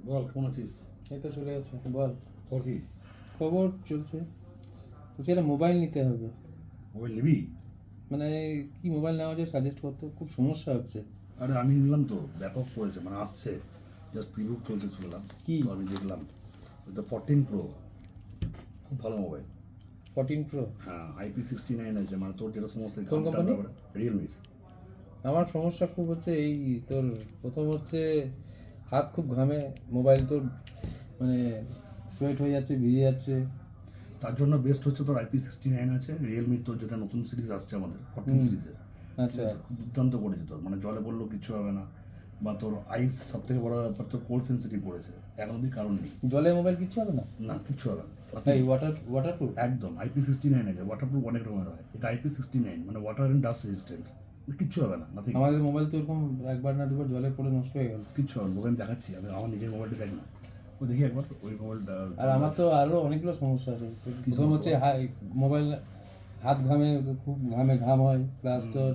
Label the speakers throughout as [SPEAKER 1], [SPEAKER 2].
[SPEAKER 1] বল কেমন আছিস?
[SPEAKER 2] এই তো চলে যাচ্ছে। বল,
[SPEAKER 1] খবর কি?
[SPEAKER 2] খবর চলছে। বলছি একটা মোবাইল নিতে হবে।
[SPEAKER 1] মোবাইল নিবি?
[SPEAKER 2] মানে কি মোবাইল নেওয়া যায় সাজেস্ট করতে, খুব সমস্যা হচ্ছে।
[SPEAKER 1] আরে আমি নিলাম তো, ব্যাপক পড়েছে, মানে আসছে, জাস্ট প্রিভিউ চলছে শুনলাম।
[SPEAKER 2] কি?
[SPEAKER 1] তো আমি দেখলাম ওটা 14 Pro, খুব ভালো মোবাইল।
[SPEAKER 2] 14 Pro?
[SPEAKER 1] হ্যাঁ, IP69 আছে, মানে তোর যেটা সমস্ত
[SPEAKER 2] কোন কোম্পানি?
[SPEAKER 1] রিয়েলমির।
[SPEAKER 2] আমার সমস্যা খুব হচ্ছে এই তোর, প্রথম হচ্ছে হাত খুব ঘামে, মোবাইল তোর মানে সোয়েট হয়ে যাচ্ছে, ভিজে যাচ্ছে।
[SPEAKER 1] তার জন্য বেস্ট হচ্ছে তোর IP69 আছে রিয়েলমির, তোর যেটা নতুন সিরিজ আসছে আমাদের 14 সিরিজে। ঠিক
[SPEAKER 2] আচ্ছা,
[SPEAKER 1] আছে, খুব দুর্দান্ত করেছে তোর, মানে জলে বললেও কিচ্ছু হবে না। বা তোর আইস, সব থেকে বড় ব্যাপার তোর কোল্ড সেন্সিটিভ পড়েছে, এখন অব্দি কারণ নেই।
[SPEAKER 2] জলে মোবাইল কিচ্ছু হবে না?
[SPEAKER 1] না, কিচ্ছু হবে না।
[SPEAKER 2] এই ওয়াটারপ্রুফ?
[SPEAKER 1] একদম IP69 আছে, ওয়াটারপ্রুফ অনেক রকমের হয়, এটা IP69 মানে ওয়াটার অ্যান্ড ডাস্ট রেজিস্ট্যান্ট, কিচ্ছু হবে না, নাথিং।
[SPEAKER 2] আমাদের মোবাইল তো এরকম একবার না দুবার জলে পড়ে নষ্ট হয়ে গেল।
[SPEAKER 1] কিচ্ছু হবে না, তোকে আমি দেখাচ্ছি, আমি আমার নিজের মোবাইলটা দেখ না, ও দেখি একবার ওই মোবাইলটা।
[SPEAKER 2] আর আমার তো আরও অনেকগুলো সমস্যা আছে।
[SPEAKER 1] কি
[SPEAKER 2] প্রথম হচ্ছে মোবাইল হাত ঘামে, খুব ঘাম হয়, প্লাস তোর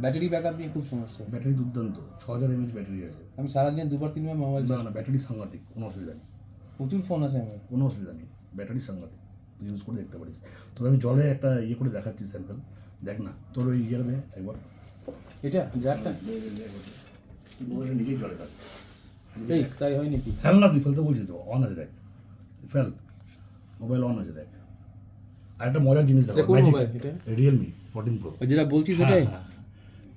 [SPEAKER 2] ব্যাটারি ব্যাকআপ নিয়ে খুব সমস্যা।
[SPEAKER 1] ব্যাটারি দুর্দান্ত, 6000 mAh ব্যাটারি আছে।
[SPEAKER 2] আমি সারাদিন দুবার তিনবার মোবাইল
[SPEAKER 1] না না, ব্যাটারি সাংঘাতিক, কোনো অসুবিধা নেই,
[SPEAKER 2] প্রচুর ফোন আছে আমার।
[SPEAKER 1] কোনো অসুবিধা নেই, ব্যাটারি সাংঘাতিক, তুই ইউজ করে দেখতে পারিস। তোকে আমি জলে একটা ইয়ে করে দেখাচ্ছি স্যাম্পল, দেখ না তোর ওই ইয়েটা দে একবার।
[SPEAKER 2] এটা যারটা
[SPEAKER 1] তুই মোবাইলটা নিজেই জলে থাক,
[SPEAKER 2] এই তাই হয় নাকি?
[SPEAKER 1] ফেল না, তুই ফেলতে বলছিস তো, অন আছে দেখ, ফেল, মোবাইল অন আছে দেখ। আর একটা মজার জিনিস
[SPEAKER 2] এটা
[SPEAKER 1] দেখো,
[SPEAKER 2] কোন
[SPEAKER 1] ম্যাজিক,
[SPEAKER 2] মোবাইল এটা?
[SPEAKER 1] Realme 14 Pro।
[SPEAKER 2] যেটা বলছিস
[SPEAKER 1] হ্যাঁ
[SPEAKER 2] ওটাই?
[SPEAKER 1] হ্যাঁ,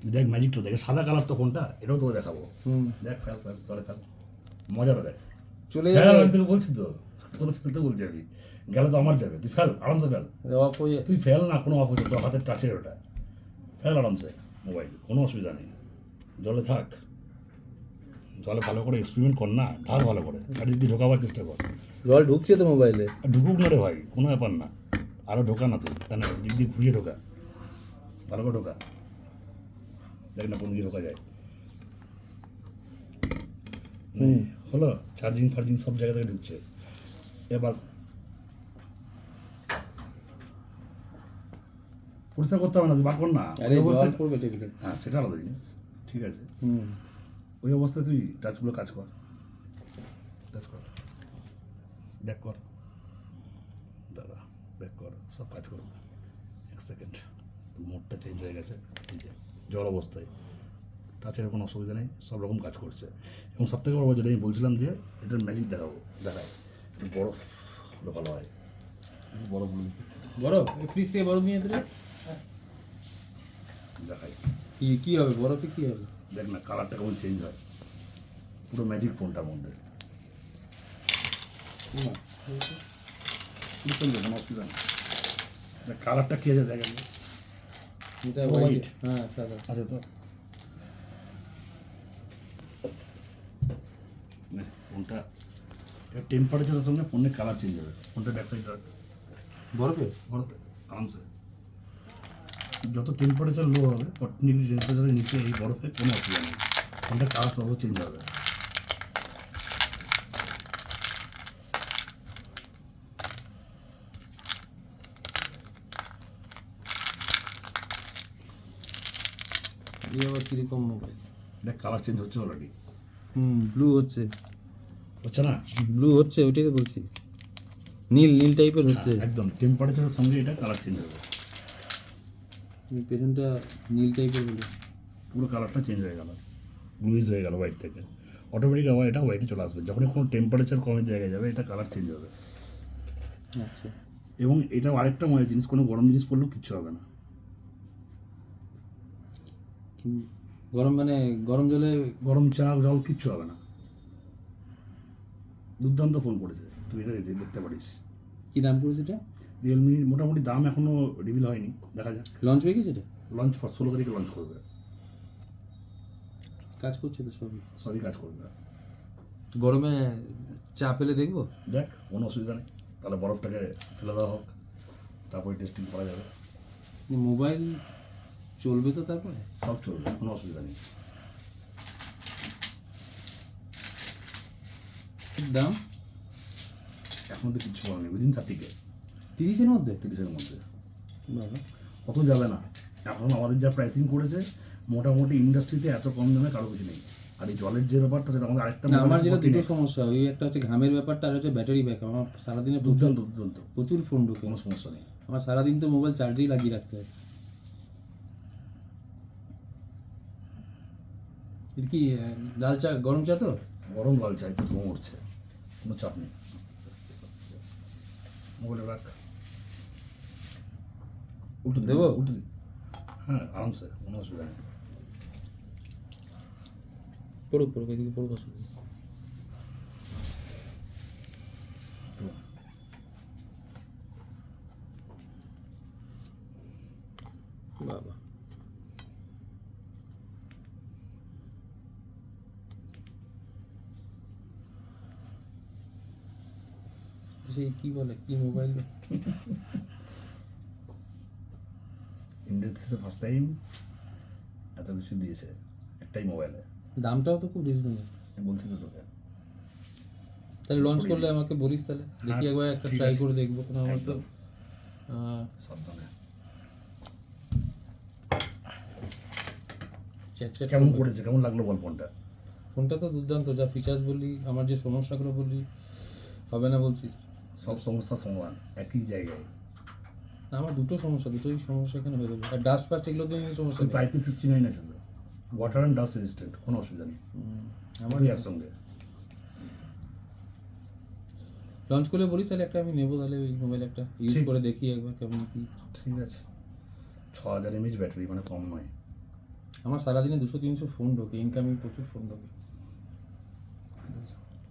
[SPEAKER 1] তুই দেখ ম্যাজিকটা দেখ, সাদা কালার তো ফোনটা, এটাও তোকে দেখাবো।
[SPEAKER 2] হুম,
[SPEAKER 1] দেখ, ফেল ফেল, চলে ফেল, মজাটা দেখ।
[SPEAKER 2] চলে
[SPEAKER 1] হ্যাঁ
[SPEAKER 2] যাবে।
[SPEAKER 1] আমি তোকে বলছি তো, তোকে তো ফেলতে বলছি আমি, গেলে তো আমার যাবে, তুই ফেল আরামসে ফেল।
[SPEAKER 2] অফ হয়ে
[SPEAKER 1] তুই ফেল না, কোনো অফ হচ্ছে তোর হাতের টাচের ওটা, ফেল আরামসে মোবাইল, কোনো অসুবিধা নেই, জলে থাক, জলে ভালো করে এক্সপেরিমেন্ট কর না, ঢাল ভালো করে, চারিদিক দিয়ে ঢোকাবার চেষ্টা কর।
[SPEAKER 2] জল ঢুকছে তো মোবাইলে।
[SPEAKER 1] আর ঢুকুক না রে ভাই, কোনো ব্যাপার না, আরও ঢোকা না তুই, কেন দিক দিয়ে ঘুরিয়ে ঢোকা, ভালো করে ঢোকা, দেখ না কোন দিকে ঢোকা যায়। হলো, চার্জিং ফার্জিং সব জায়গা থেকে ঢুকছে। এবার পরিষ্কার করতে হবে না, তুই বার কর না,
[SPEAKER 2] আরে
[SPEAKER 1] ওই
[SPEAKER 2] জল
[SPEAKER 1] অবস্থায়।
[SPEAKER 2] পড়বে টেবিলে।
[SPEAKER 1] হ্যাঁ, সেটা আলাদা জিনিস, ঠিক আছে,
[SPEAKER 2] হুম,
[SPEAKER 1] ওই অবস্থায় তুই টাচগুলো কাজ কর, কাজ কর, ব্যাক কর, দাদা ব্যাক কর, সব কাজ করবে। 1 সেকেন্ড, মোডটা চেঞ্জ হয়ে গেছে, এই যে জল অবস্থায়, টাচের কোনো অসুবিধা নেই, সব রকম কাজ করছে। এবং সব থেকে বড় যেটা আমি বলছিলাম যে এটার ম্যাজিক দেখাবো, দেখায় একটু বরফ হলে ভালো হয়, বরফগুলো
[SPEAKER 2] বরফ ফ্রিজ থেকে বরফ নিয়ে দিলে
[SPEAKER 1] দেখাই,
[SPEAKER 2] কি হবে? বরফে কি হবে?
[SPEAKER 1] দেখ না কালারটা কেমন চেঞ্জ হয়, পুরো ম্যাজিক ফোনটার মধ্যে,
[SPEAKER 2] না,
[SPEAKER 1] কোনো অসুবিধা নেই। দেখ কালারটা কী আছে, দেখেন
[SPEAKER 2] এটা
[SPEAKER 1] White.
[SPEAKER 2] হোয়াইট, হ্যাঁ সাদা।
[SPEAKER 1] আছে তো, ফোনটা টেম্পারেচারের সঙ্গে ফোনের কালার চেঞ্জ হবে, ফোনটা ব্যাক সাইডটা
[SPEAKER 2] বরফে?
[SPEAKER 1] বরফে আরামসে, যত টেম্পারেচার লো হবে 14 ডিগ্রি টেম্পারেচারের নিচে এই বরফে কোনো অসুবিধা নেই, ফোনটার কালার তত চেঞ্জ হবে।
[SPEAKER 2] এই আবার কিরকম মোবাইল?
[SPEAKER 1] দেখ কালার চেঞ্জ হচ্ছে অলরেডি,
[SPEAKER 2] ব্লু হচ্ছে,
[SPEAKER 1] হচ্ছে না?
[SPEAKER 2] ব্লু হচ্ছে, ওইটাই তো বলছি, নীল নীল টাইপের হচ্ছে।
[SPEAKER 1] একদম টেম্পারেচারের সঙ্গে এটা কালার চেঞ্জ হবে,
[SPEAKER 2] পেছনটা নীল টাইপের বলে।
[SPEAKER 1] পুরো কালারটা চেঞ্জ হয়ে গেল, ব্লুইজ হয়ে গেল হোয়াইট থেকে, অটোমেটিক আবার এটা হোয়াইটে চলে আসবে, যখনই কোনো টেম্পারেচার কমের জায়গায় যাবে এটা কালার চেঞ্জ হবে।
[SPEAKER 2] আচ্ছা,
[SPEAKER 1] এবং এটা আরেকটা মজার জিনিস, কোনো গরম জিনিস পড়লেও কিচ্ছু হবে না,
[SPEAKER 2] গরম মানে গরম জলে?
[SPEAKER 1] গরম চা জল কিচ্ছু হবে না, দুর্দান্ত ফোন করেছে, তুই এটা দেখতে পারিস।
[SPEAKER 2] কি দাম পড়েছে এটা?
[SPEAKER 1] রিয়েলমি মোটামুটি দাম এখনও রিভিল হয়নি, দেখা যাক,
[SPEAKER 2] লঞ্চ হয়ে গেছে এটা?
[SPEAKER 1] লঞ্চ 16 তারিখে লঞ্চ করবে,
[SPEAKER 2] কাজ করছে তো সবই?
[SPEAKER 1] সবই কাজ করবে।
[SPEAKER 2] গরমে চা পেলে দেখবো।
[SPEAKER 1] দেখ কোনো অসুবিধা নেই, তাহলে বরফটাকে ফেলে দেওয়া হোক, তারপরে টেস্টিং করা যাবে,
[SPEAKER 2] মোবাইল চলবে তো তারপরে?
[SPEAKER 1] সব চলবে, কোনো অসুবিধা নেই।
[SPEAKER 2] দাম?
[SPEAKER 1] এখন তো কিচ্ছু বলা নেই, উইদিন 30K,
[SPEAKER 2] 30-এর মধ্যে?
[SPEAKER 1] 30-এর মধ্যে,
[SPEAKER 2] বাবা,
[SPEAKER 1] অত যাবে না, এখন আমাদের যা প্রাইসিং করেছে মোটামুটি ইন্ডাস্ট্রিতে এত কম দামে কারো কিছু নেই, আর এই জলের যে ব্যাপারটা সেটা আমাদের আরেকটা
[SPEAKER 2] না আমার যেটা দুটো
[SPEAKER 1] 14X
[SPEAKER 2] সমস্যা, ওই একটা হচ্ছে ঘামের ব্যাপারটা আর হচ্ছে ব্যাটারি ব্যাকআপ। আমার সারাদিনে
[SPEAKER 1] দুর্দান্ত দুর্দান্ত,
[SPEAKER 2] প্রচুর ফোন ঢোকে,
[SPEAKER 1] কোনো সমস্যা নেই।
[SPEAKER 2] আমার সারাদিন তো মোবাইল চার্জেই লাগিয়ে রাখতে হয়। এর কি লাল চা, গরম চা তো?
[SPEAKER 1] গরম লাল চাই তো ধোঁয়া উঠছে, কোনো চাপ নেই। মোবাইলে রাখ, উল্টো দিন,
[SPEAKER 2] দেবো?
[SPEAKER 1] উল্টো দিন, হ্যাঁ আরামসে, কোনো অসুবিধা নেই।
[SPEAKER 2] পড়ুক পড়ুক, এদিকে পড়ুক, অসুবিধা নেই।
[SPEAKER 1] তো
[SPEAKER 2] বাবা, সেই কি বলে, কি মোবাইল?
[SPEAKER 1] ইন্ডিয়াতে ফার্স্ট টাইম এত কিছু দিয়েছে একটাই মোবাইলে।
[SPEAKER 2] দামটাও তো খুব রিজনেবল।
[SPEAKER 1] আমি বলছি তো তোকে,
[SPEAKER 2] তাহলে লঞ্চ করলে আমাকে বলিস, তাহলে দেখি একবার একটা
[SPEAKER 1] ঠিক
[SPEAKER 2] ট্রাই
[SPEAKER 1] আছে।
[SPEAKER 2] করে দেখবো। কারণ আমার তো
[SPEAKER 1] সাবধানে।
[SPEAKER 2] চ্যাট
[SPEAKER 1] কেমন করেছে, কেমন লাগলো বল ফোনটা?
[SPEAKER 2] ফোনটা তো দুর্দান্ত, যা ফিচার্স বললি, আমার যে সমস্যাগুলো বললি, হবে না বলছিস?
[SPEAKER 1] সব সমস্যা সমাধান একই জায়গায়।
[SPEAKER 2] না, আমার দুটোই সমস্যা এখানে হয়ে যাবে। আর ডাস্ট ফাস্ট এগুলো তো সমস্যা
[SPEAKER 1] কিন্তু
[SPEAKER 2] নেই।
[SPEAKER 1] IP69 আছে তো, ওয়াটার অ্যান্ড ডাস্ট রেজিস্ট্যান্ট, কোনো অসুবিধা নেই।
[SPEAKER 2] আমার
[SPEAKER 1] দুই একসঙ্গে।
[SPEAKER 2] লঞ্চ করলে বলিস, তাহলে একটা আমি নেবো, তাহলে ওই মোবাইল একটা ইউজ
[SPEAKER 1] ঠিক।
[SPEAKER 2] করে দেখি একবার কেমন কি।
[SPEAKER 1] ঠিক আছে, 6000 mAh ব্যাটারি, মানে কম নয়।
[SPEAKER 2] আমার সারাদিনে 200-300 ফোন ঢোকে, ইনকামিং প্রচুর ফোন ঢোকে।